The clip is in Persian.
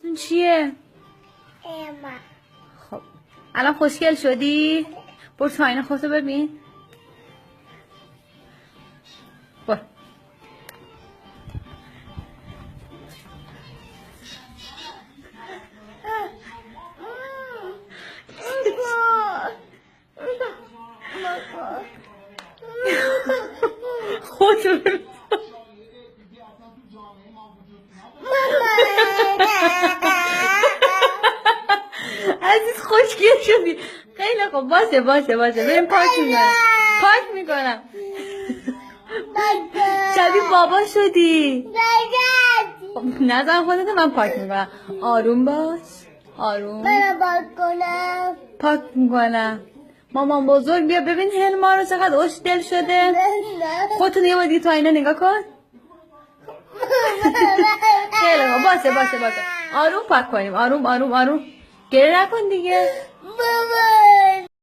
اون چیه؟ اما خب الان خوشگل شدی؟ برو تو آینه خودتو ببین. برو. خودتو ببین. عزیز خوشگل شدی. خیلی خوب باشه بریم پاک میکنم شبیه بابا شدی. خب نزن خودتو، من پاک میکنم. آروم باش. آروم. پاک میکنم. مامان بزرگ بیا ببین هلما رو چقدر خوشگل شده. خودتو یه بار دیگه تو آینه نگاه کن. خیلی خوب باشه آروم پاک کنیم. آروم گریه نکن دیگه.